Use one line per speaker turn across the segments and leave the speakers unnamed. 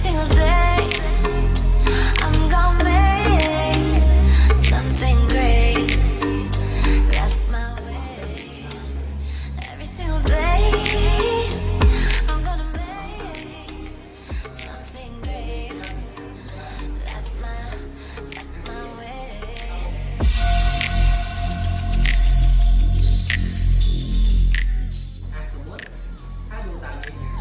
single day I'm gonna make something great. That's my way. Every single day I'm gonna make something great. That's my way.
สมมติถ้าดูตามนี้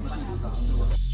มันอยู่2 ตัว